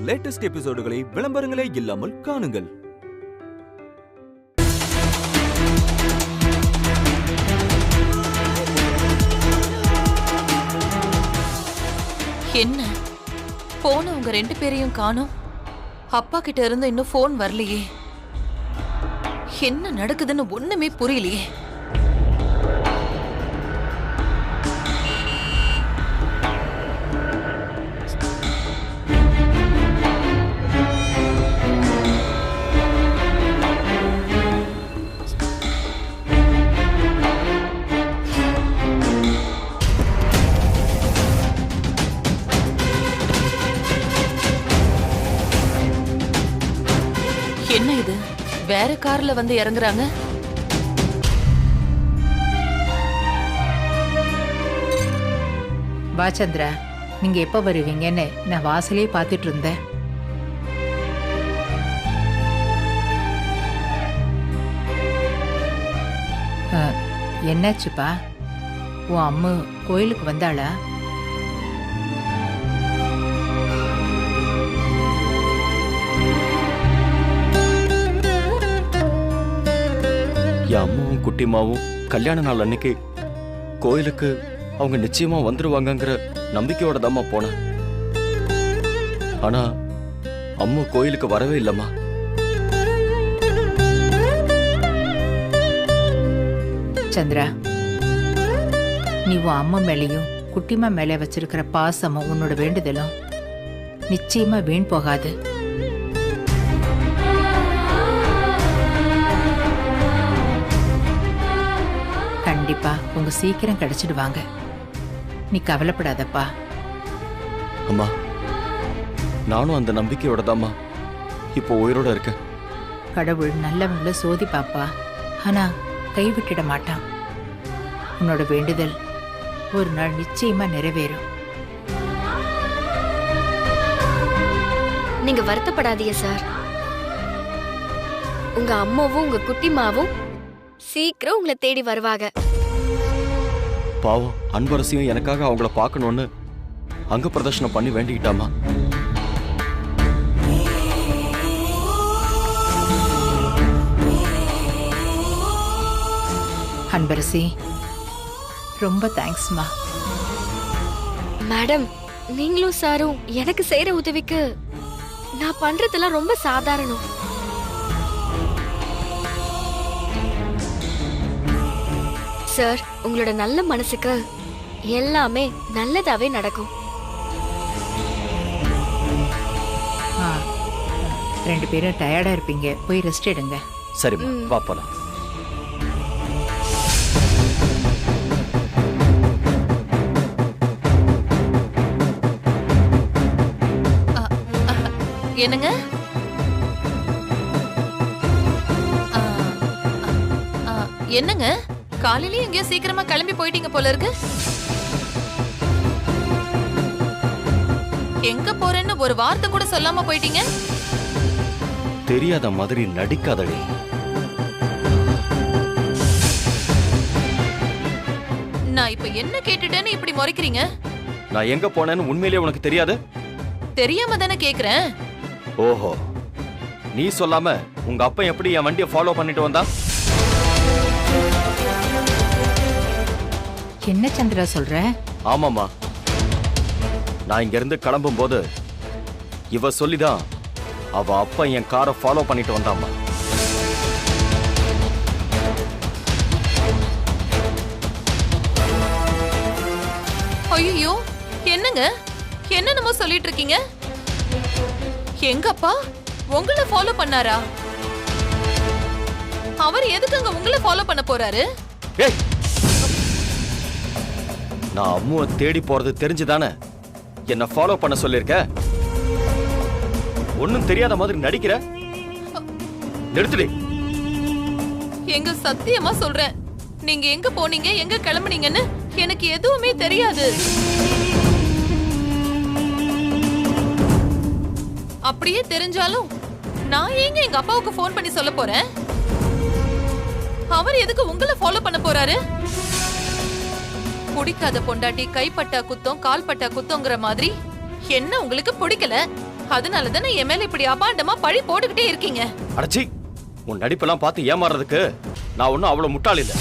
Latest எபிசோடுகளை விளம்பரங்களே இல்லாமல் காணுங்கள். என்ன போன உங்க 2 பேரையும் காணோம். அப்பா கிட்ட இருந்து இன்னும் போன் வரலையே. என்ன நடக்குதுன்னு ஒண்ணுமே புரியலையே. என்ன இது, வேற கார்ல வந்து இறங்குறாங்க? வா சந்திரா, நீங்க எப்ப வருவீங்கன்னு நான் வாசலே பார்த்துட்டு இருந்தேன். என்னாச்சுப்பா? உன் அம்மா கோயிலுக்கு வந்தாளா? என் அம்மாவும் குட்டிமாவும் கல்யாண நாள் அன்னைக்கு கோயிலுக்கு அவங்க நிச்சயமா வந்துருவாங்கங்கிற நம்பிக்கையோட தாம்மா போனேன். ஆனா அம்மா கோயிலுக்கு வரவே இல்லம்மா. சந்திரா, நீ உன் அம்மா மேலையும் குட்டிமா மேல வச்சிருக்கிற பாசமும் உன்னோட வேண்டுதலும் நிச்சயமா வீண் போகாது. கண்டிப்பா உங்க சீக்கிரம் கிடைச்சிடுவாங்க. நீ கவலைப்படாதப்பா. அம்மா, நானும் அந்த நம்பிக்கையோட தாம்மா இப்போ உயிரோட இருக்கேன். கடவுள் நல்லவங்கள சோதிப்பாப்பா, ஆனா கைவிட்டிட மாட்டான். உன்னோட வேண்டுதல் ஒரு நாள் நிச்சயமா நிறைவேறும். நீங்க வருத்தப்படாதீங்க சார். உங்க அம்மாவும் உங்க குட்டிமாவும் சீக்கிரம் உங்களை தேடி வருவாங்க. பாவம் அன்பரசியும் எனக்காக அவங்கள பார்க்கணும்னு அங்க பிரதர்ஷனம் பண்ணி வேண்டிக்கிட்டாமா. அன்பரசி, ரொம்ப தேங்க்ஸ்மா. மேடம், நீங்களும் சாரும் எனக்கு செய்யற உதவிக்கு நான் பண்றதெல்லாம் ரொம்ப சாதாரணம். சார், உங்களோட நல்ல மனசுக்கு எல்லாமே நல்லதாவே நடக்கும். ஆ, 2 பேரும் டயர்டா இருப்பீங்க, போய் ரெஸ்ட் எடுங்க. சரிம்மா, வா போலாம். என்னங்க? என்னங்க, காலையில எங்கேயோ சீக்கிரமா கிளம்பி போயிட்டீங்க போல இருக்கு. எங்க போறேன்னு ஒரு வார்த்தை கூட சொல்லாம போயிட்டீங்க. தெரியாத மாதிரி நடிக்காதடி. நான் இப்ப என்ன கேட்டுட்டேன்னு இப்படி முறைக்கிறீங்க? நான் எங்க போனேன்னு உண்மையிலேயே உனக்கு தெரியாது? தெரியாம தானே கேக்குறேன். ஓஹோ, நீ சொல்லாம உங்க அப்பா எப்படி என் வண்டியை ஃபாலோ பண்ணிட்டு வந்தா? என்ன சந்திரா சொல்ற? ஆமாமா, நான் இங்க இருந்து கிளம்பும் போது இவ சொல்லிதான் அவ அப்பா என் காரை ஃபாலோ பண்ணிட்டு வந்தாமா. ஐயோ, என்னங்க என்னென்னமோ சொல்லிட்டு இருக்கீங்க? எங்க அப்பா உங்களை ஃபாலோ பண்ணாரா? அவர் எதுக்குங்க உங்களை ஃபாலோ பண்ண போறாரு? ஏய், நான் அம்முவை தேடி போறது தெரிஞ்சுதானே என்ன ஃபாலோ பண்ண சொல்லிருக்க? ஒண்ணும் தெரியாத மாதிரி நடிக்கிற. நிறுத்துடி. எங்க சத்தியமா சொல்றேன், நீங்க எங்க போனீங்க, எங்க கிளம்புனீங்கன்னு எனக்கு எதுவுமே தெரியாது. அப்படியே தெரிஞ்சாலும் நான் ஏங்க எங்க அப்பாவுக்கு போன் பண்ணி சொல்ல போறேன்? அவர் எதுக்கு உங்களை ஃபாலோ பண்ண போறாரு? பிடிக்காத பொண்டாட்டி கைப்பட்டா குத்தம் கால் பட்டா குத்தங்கிற மாதிரி என்ன உங்களுக்கு பிடிக்கல, அதனால தானே என் மேல இப்படி அபாண்டமா பழி போட்டுக்கிட்டே இருக்கீங்க. அடச்சி, உன் நடிப்பெல்லாம் பார்த்து ஏமாறதுக்கு நான் ஒன்னும் அவ்வளவு முட்டாள் இல்ல.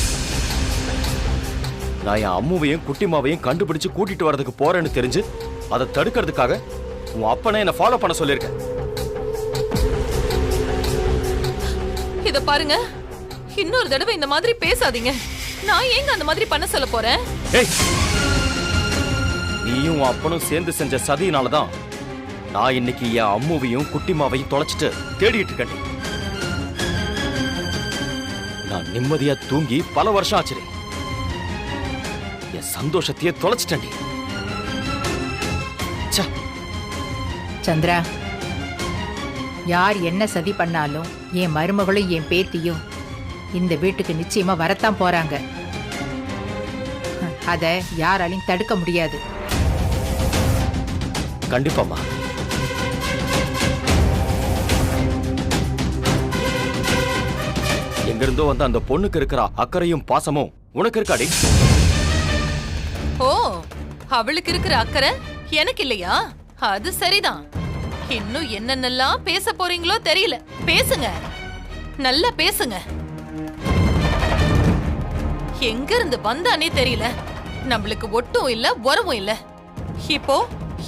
நான் என் அம்முவையும் குட்டிமாவையும் கண்டுபிடிச்சு கூட்டிட்டு வர்றதுக்கு போறேன்னு தெரிஞ்சு அதை தடுக்கிறதுக்காக உன் அப்பனை என்ன ஃபாலோ பண்ண சொல்லியிருக்கேன். இத பாருங்க, இன்னொரு தடவை இந்த மாதிரி பேசாதீங்க. நான் ஏங்க அந்த மாதிரி பண்ண சொல்ல போறேன்? ஏய், நீயும் உன் அப்பனும் சேர்ந்து செஞ்ச சதியினாலதான் நான் இன்னைக்கு என் அம்முவையும் குட்டிமாவையும் தொலைச்சிட்டு தேடிட்டு இருக்கேன். நான் நிம்மதியா தூங்கி பல வருஷம் ஆச்சு. என் சந்தோஷத்தையே தொலைச்சிட்டேன். சந்திரா, யார் என்ன சதி பண்ணாலும் என் மருமகளும் என் பேத்தியும் இந்த வீட்டுக்கு நிச்சயமா வரத்தான் போறாங்க. அத யாராலையும் தடுக்க முடியாது. கண்டிப்பாமா. எங்கிருந்தோ வந்து அந்த பொண்ணுக்கு இருக்கிற அக்கறையும் பாசமும் உனக்கு இருக்காடி? ஓ, அவளுக்கு இருக்கிற அக்கறை எனக்கு இல்லையா? அது சரிதான். இன்னும் என்னென்னலாம் பேச போறீங்களோ தெரியல. பேசுங்க, நல்லா பேசுங்க. எங்க இருந்து வந்தானே தெரியல. நம்மளுக்கு ஒட்டும் இல்ல, உறவும் இல்ல. இப்போ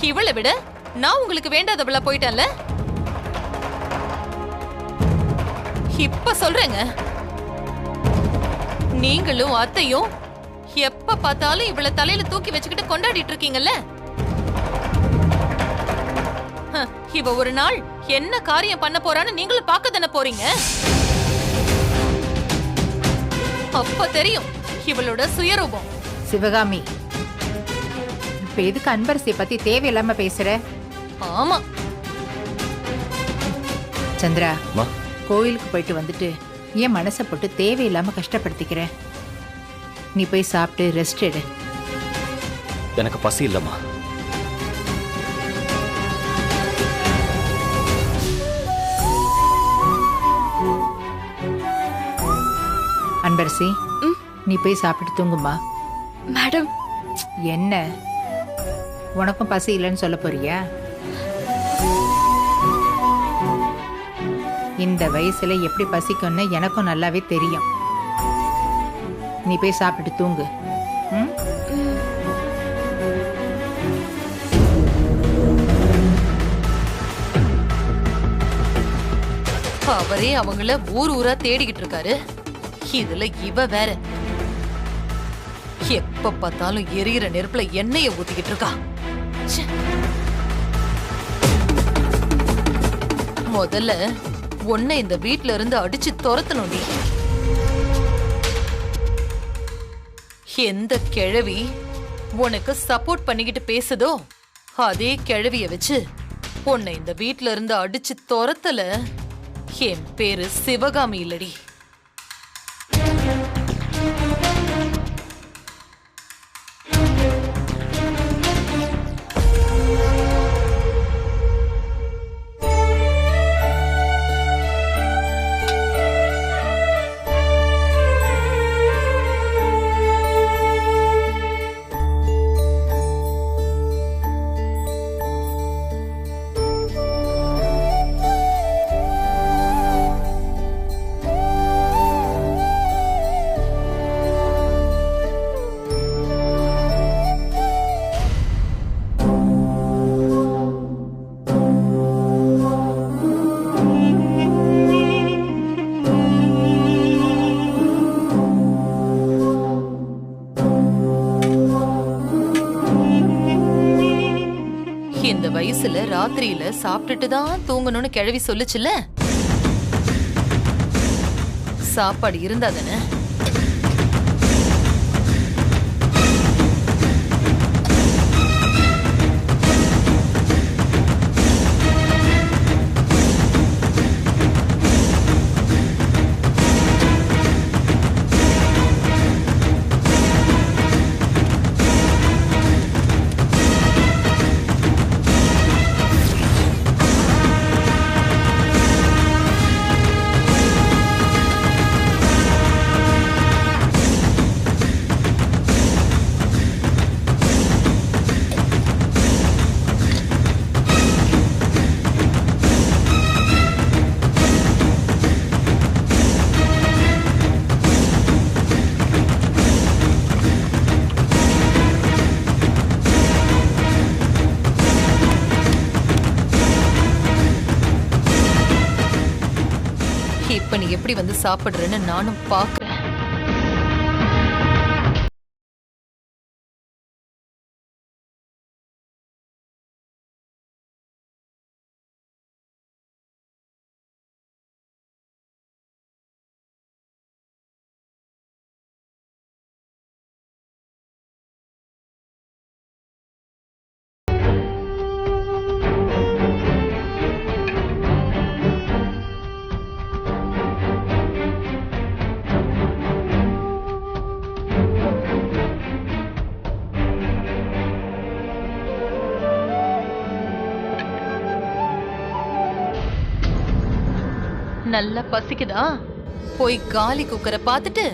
இவளை விட நான் உங்களுக்கு வேண்டாதவளா போயிட்டேன்ல. இப்ப சொல்றேங்க, நீங்களும் அத்தையும் எப்ப பார்த்தாலும் இவளை தலையில தூக்கி வச்சுக்கிட்டு கொண்டாடிட்டு இருக்கீங்கல்ல. இவ ஒரு நாள் என்ன காரியம் பண்ண போறான்னு நீங்களும் பார்க்க தானே போறீங்க. அப்ப தெரியும் இவளோட சுயரூபம். சிவகாமி, இப்ப எதுக்கு அன்பரசியை பத்தி தேவையில்லாம பேசுற? ஆமா சந்திரா, கோயிலுக்கு போயிட்டு வந்துட்டு ஏன் மனசை போட்டு தேவையில்லாம கஷ்டப்படுத்திக்கிற? நீ போய் சாப்பிட்டு ரெஸ்ட் எடு. எனக்கு பசி இல்லம்மா. அன்பரசி, நீ போய் சாப்பிட்டு தூங்குமா. மேடம், என்ன உனக்கும் பசி இல்லைன்னு சொல்ல போறியா? இந்த வயசுல எப்படி பசிக்கும்னு எனக்கும் நல்லாவே தெரியும். நீ போய் சாப்பிட்டு தூங்கு. ம்? அவரே அவங்கள ஊர் ஊரா தேடிக்கிட்டு இருக்காரு. இதுல இவ வேற எப்ப பார்த்தாலும் எரியிற நெருப்புல எண்ணெய ஊத்திக்கிட்டு இருக்கா. ச்சே. முதல்ல உன்னை இந்த வீட்ல இருந்து அடிச்சு துரத்தணும். நீ எந்த கிழவி உனக்கு சப்போர்ட் பண்ணிக்கிட்டு பேசுதோ அதே கிழவிய வச்சு உன்னை இந்த வீட்ல இருந்து அடிச்சு துரத்தல. என் பேரு சிவகாமி இல்லடி. இந்த வயசுல ராத்திரியில சாப்பிட்டுட்டு தான் தூங்கணும்னு கிழவி சொல்லுச்சுல. சாப்பாடு இருந்தா தானே. இப்ப நீ எப்படி வந்து சாப்பிடுறேன்னு நானும் பாக்குறேன். நல்லா பசிக்குதா? போய் காலி குக்கரை பார்த்துட்டு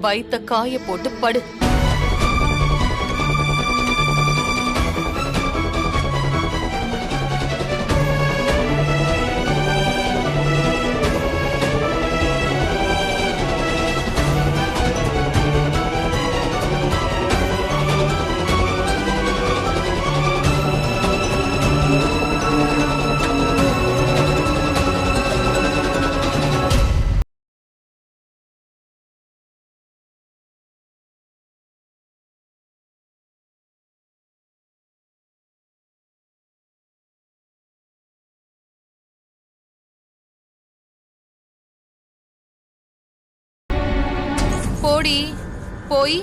வயித்த காய போட்டு படு. போடி போய்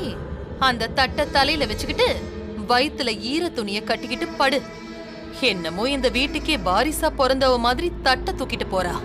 அந்த தட்டை தலையில வச்சுக்கிட்டு வயித்துல ஈர துணிய கட்டிக்கிட்டு படு. என்னமோ இந்த வீட்டுக்கே வாரிசா பிறந்தவ மாதிரி தட்டை தூக்கிட்டு போறா.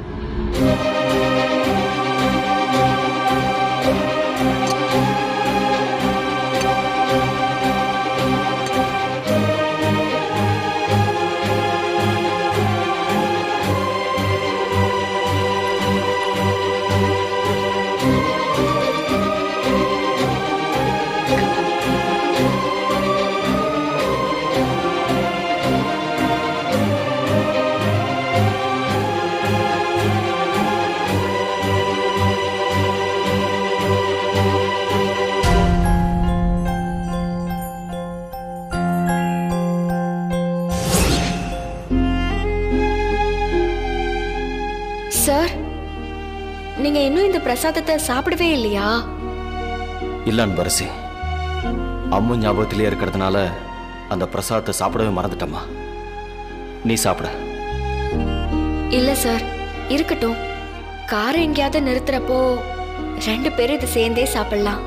சார், நீங்க இன்னும் இந்த பிரசாதத்தை சாப்பிடவே இல்லையா? இல்லன்னு பரசி, அம்மு ஞாபகத்திலே இருக்கிறதுனால அந்த பிரசாதத்தை சாப்பிடவே மறந்துட்டம்மா. நீ சாப்பிட. இல்ல சார், இருக்கட்டும். காரை எங்கேயாவது நிறுத்துறப்போ 2 பேரும் இது சேர்ந்தே சாப்பிடலாம்.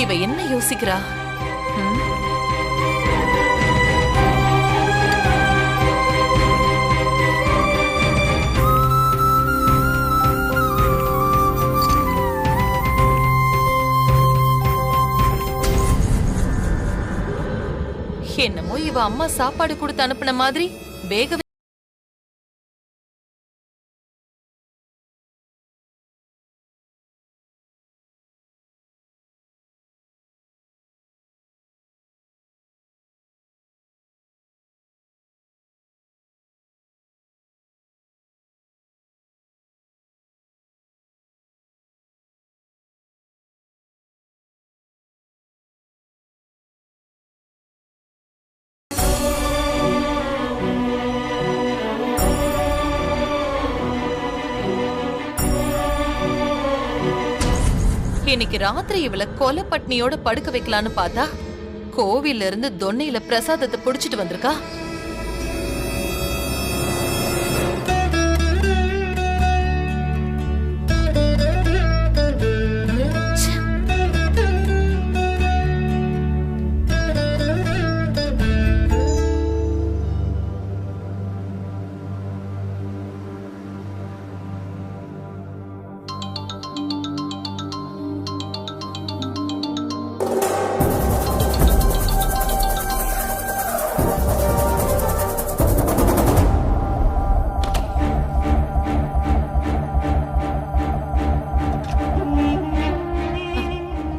இவ என்ன யோசிக்கிறா? என்னமோ இவ அம்மா சாப்பாடு கொடுத்து அனுப்புன மாதிரி வேக இன்னைக்கு ராத்திரி இவள கொலை பட்னியோட படுக்க வைக்கலான்னு பார்த்தா கோவில்ல இருந்து தொன்னையில பிரசாதத்தை புடிச்சிட்டு வந்திருக்கா.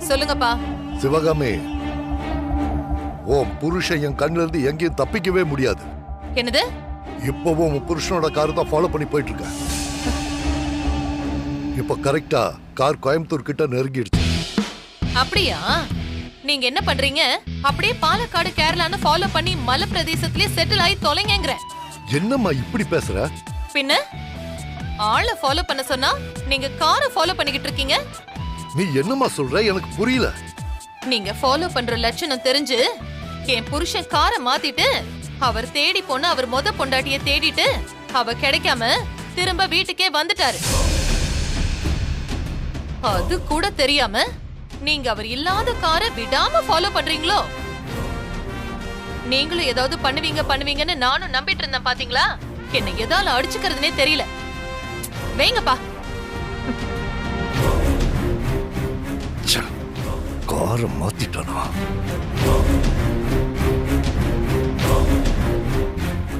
சொல்லுங்கப்பா. சிவகாமி, ஓ புருஷன் என் கண்ணுல இருந்து எங்கேயும் தப்பிக்கவே முடியாது. என்னது? இப்பவும் உன் புருஷனோட கார் தான் ஃபாலோ பண்ணி போயிட்டு இருக்க. இப்ப கரெக்டா கார் கோயம்புத்தூர் கிட்ட நெருங்கிடுச்சு. அப்படியா? நீங்க என்ன பண்றீங்க? அப்படியே பாலக்காடு கேரளான்னு ஃபாலோ பண்ணி மலை பிரதேசத்திலே செட்டில் ஆகி தொலைங்கங்கற. என்னம்மா இப்படி பேசுற? பின்ன ஆளை ஃபாலோ பண்ண சொன்னா நீங்க காரை ஃபாலோ பண்ணிக்கிட்டு இருக்கீங்க. நீ என்னம்மா சொல்ற? எனக்கு புரியல. நீங்க ஃபாலோ பண்ற லட்சணம் தெரிஞ்சு என் புருஷன் காரை மாத்திட்டு அவர் தேடி போன அவர் மொத பொண்டாட்டிய தேடிட்டு அவ கிடைக்காம திரும்ப வீட்டுக்கே வந்துட்டாரு. அது கூட தெரியாம நீங்க அவர் இல்லாத காரை விடாம ஃபாலோ பண்றீங்களோ? நீங்களும் ஏதாவது பண்ணுவீங்கன்னு நானும் நம்பிட்டு இருந்தேன். பாத்தீங்களா, என்ன எதால அடிச்சுக்கிறதுனே தெரியல. வைங்கப்பா. காரை மாத்திட்டானா?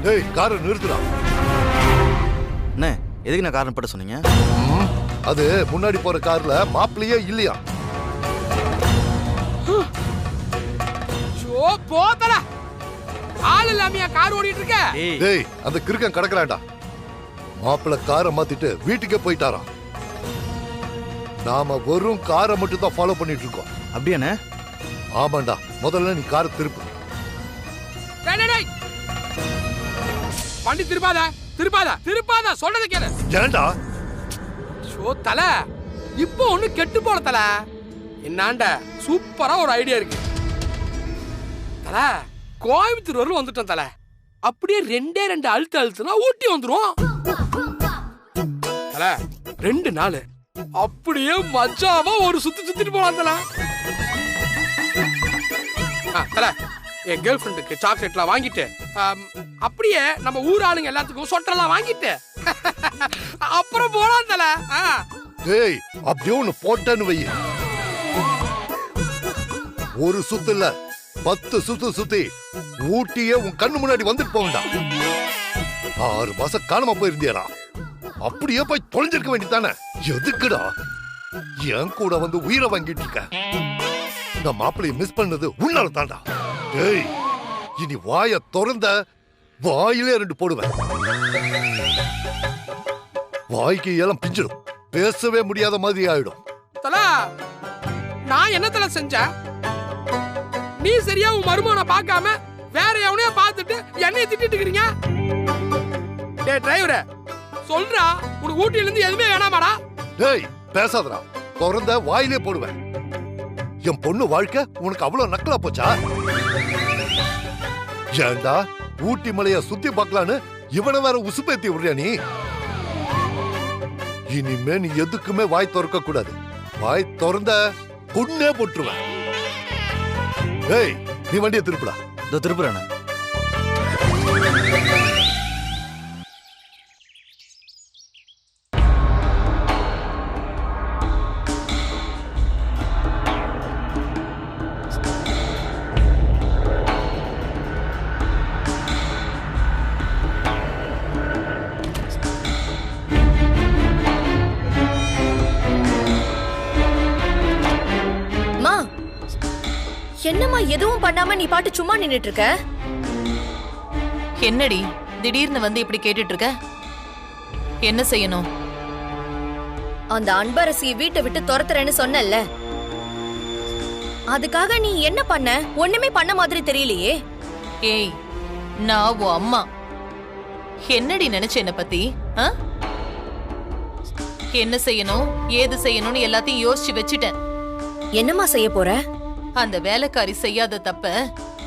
டேய், காரை நிறுத்துடா. அண்ணே, எதுக்கு நான் காரணம் பட்ட சொன்னீங்க? அது முன்னாடி போற கார்ல மாப்பிள்ளையே இல்லையா? போதடா, ஆள் இல்லாமையா கார் ஓடிட்டு இருக்க? டேய், அந்த கிறுக்கன் கடக்குறான்டா. மாப்பிள்ளை காரை மாத்திட்டு வீட்டுக்கே போயிட்டாராம். நாம வெறும் காரை மட்டும் தான் ஃபாலோ பண்ணிட்டு இருக்கோம். அப்படியாண்ணே? ஆமாண்டா. முதல்ல நீ காரை திருப்பு. வண்டி திருப்பாத சொல்றத கேளு. ஏண்டா? தல, இப்போ ஒண்ணு கெட்டு போல தல. என்னாண்ட சூப்பரா ஒரு ஐடியா இருக்கு தல. கோயம்புத்தூர் வரலும் வந்துட்டோம் தல. அப்படியே 2 அழுத்துனா ஊட்டி வந்துரும் தல. 2 நாள் அப்படியே மஜாவா ஒரு சுத்திட்டு போலாம் தல. தல, என் கேர்ள் ஃப்ரெண்டுக்கு சாக்லேட்லாம் வாங்கிட்டு அப்படியே நம்ம ஊர் ஆளுங்க எல்லாத்துக்கும் சொட்டெல்லாம் வாங்கிட்டு அப்புறம் போலாம் தல. டேய், அப்படியே ஒண்ணு போட்டேன்னு வை. ஒரு சுத்து இல்ல, 10 சுத்து சுத்தி ஊட்டியே உன் கண்ணு முன்னாடி வந்துட்டு போகண்டா. 6 மாசம் காணாம போயிருந்தியடா. அப்படியே போய் தொலைஞ்சிருக்க வேண்டியதானே. எதுக்குடா என் கூட வந்து உயிரை வாங்கிட்டு இருக்க? இந்த மாப்பிள்ளைய மிஸ் பண்ணது உன்னால தாண்டா. டேய், இனி வாய திறந்த வாயிலே 2 போடுவேன். வாய்க்கு எல்லாம் பிஞ்சிடும். பேசவே முடியாத மாதிரி ஆயிடும். தல, நான் என்ன தல செஞ்சேன்? நீ சரியா உன் மருமகனை பார்க்காம வேற எவனையா பார்த்துட்டு என்னைய திட்டிட்டு இருக்கீங்க. டேய் டிரைவரே, சொல்றா, உனக்கு ஊட்டியில இருந்து எதுவுமே வேணாமாடா? டேய், பேசாதடா. திறந்த வாயிலே போடுவேன். என் பொண்ணு வாழ்க்கை உனக்கு அவ்வளவு நக்கலா போச்சா? ஏண்டா ஊட்டி மலைய சுத்தி பார்க்கலான்னு இவனை வேற உசுப்பேத்தி விடுறியா நீ? இனிமே நீ எதுக்குமே வாய் திறக்க கூடாது. வாய் திறந்த பொண்ணே போட்டுருவேன். ஏய், நீ வண்டியை திருப்புடா. இதோ திருப்புறேண்ணே. என்னம்மா எதுவும் பண்ணாம நீ பாட்டு சும்மா நின்னுட்டு இருக்க? என்னடி திடீர்னு வந்து இப்படி கேட்டுட்டு இருக்க? என்ன செய்யணும்? அந்த அன்பரசி வீட்டை விட்டு துரத்துறேன்னு சொன்னல்ல, அதுக்காக நீ என்ன பண்ண? ஒண்ணுமே பண்ண மாதிரி தெரியலையே. ஏய், நான் உன் அம்மா. என்னடி நினைச்ச என்ன பத்தி? என்ன செய்யணும் ஏது செய்யணும்னு எல்லாத்தையும் யோசிச்சு வச்சுட்டேன். என்னம்மா செய்ய போற? அந்த வேலைக்காரி செய்யாத தப்ப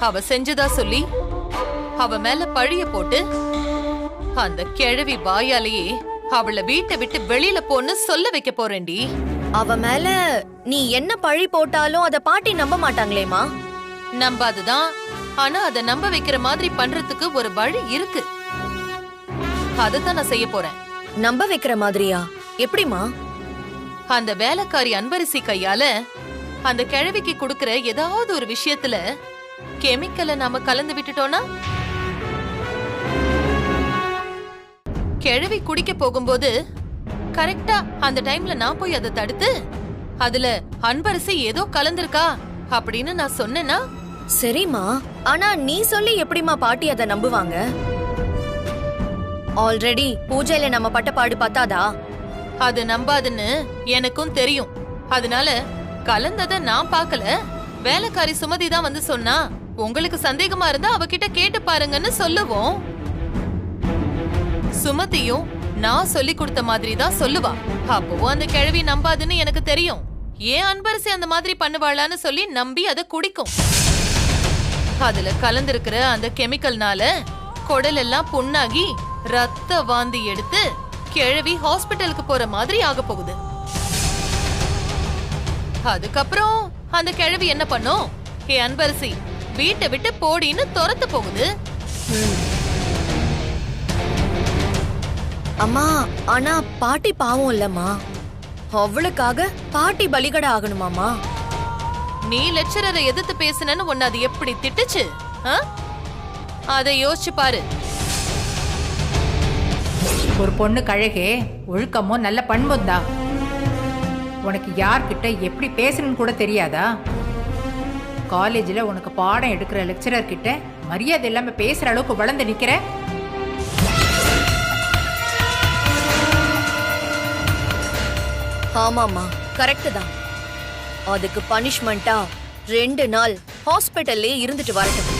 அவ செஞ்சதா சொல்லி அவ மேல பழிய போட்டு அந்த கிழவி வாயாலேயே அவளை வீட்டை விட்டு வெளியில போன்னு சொல்ல வைக்க போறேன்டி. அவ மேல நீ என்ன பழி போட்டாலும் அத பாட்டி நம்ப மாட்டாங்களேமா? நம்பாதுதான். ஆனா அத நம்ப வைக்கிற மாதிரி பண்றதுக்கு ஒரு வழி இருக்கு. அதத்தான் நான் செய்ய போறேன். நம்ப வைக்கிற மாதிரியா? எப்படிமா? அந்த வேலைக்காரி அன்பரசி கையால அந்த கிழவிக்கு கொடுக்கிற ஏதாவது ஒரு விஷயத்துல கெமிக்கலை நாம கலந்து விட்டுட்டோம்னா, கிழவி குடிக்க போகும்போது கரெக்டா அந்த டைம்ல நான் போய் அதை தடுத்து அதுல அன்பரசி ஏதோ கலந்திருக்கா அப்படின்னு நான் சொன்னேன்னா? சரிம்மா, ஆனா நீ சொல்லி எப்படிமா பாட்டி அதை நம்புவாங்க? ஆல்ரெடி பூஜையில நம்ம பட்ட பாடு பத்தாதா? அது நம்பாதுன்னு எனக்கும் தெரியும். அதனால கலந்தத நான் பார்க்கல, வேலைக்காரி சுமதி தான் வந்து சொன்னா, உங்களுக்கு சந்தேகமா இருந்தா அவகிட்ட கேட்டு பாருங்கன்னு சொல்லுவோம். சுமதியும் நான் சொல்லி கொடுத்த மாதிரி தான் சொல்லுவா. அப்பவும் அந்த கிழவி நம்பாதுன்னு எனக்கு தெரியும். ஏன் அன்பரசி அந்த மாதிரி பண்ணுவாளான்னு சொல்லி நம்பி அதை குடிக்கும். அதுல கலந்திருக்கிற அந்த கெமிக்கல்னால குடல் எல்லாம் புண்ணாகி ரத்த வாந்தி எடுத்து கிழவி ஹாஸ்பிட்டலுக்கு போற மாதிரி ஆக போகுது. அதுக்கப்புறம் அந்த கிழவி என்ன பண்ணும்? ஏ அன்பரசி, வீட்டை விட்டு போடின்னு துரத்து போகுது. அம்மா, ஆனா பாட்டி பாவம் இல்லம்மா. அவளுக்காக பாட்டி பலிகடை ஆகணுமாமா? நீ லெக்சரரை எதிர்த்து பேசுனன்னு உன்னை அது எப்படி திட்டுச்சு? அதை யோசிச்சு பாரு. ஒரு பொண்ணு கழகே ஒழுக்கமோ நல்ல பண்பும் தான். உனக்கு யார்கிட்ட எப்படி பேசணும்னு கூட தெரியாதா? காலேஜில் உனக்கு பாடம் எடுக்கிற லெக்சரர் கிட்ட மரியாதை இல்லாம பேசுற அளவுக்கு வளர்ந்து நிக்கிற. ஆமாமா, கரெக்ட் தான். அதுக்கு பனிஷ்மெண்டா 2 நாள் ஹாஸ்பிட்டல்லே இருந்துட்டு வரட்டும்.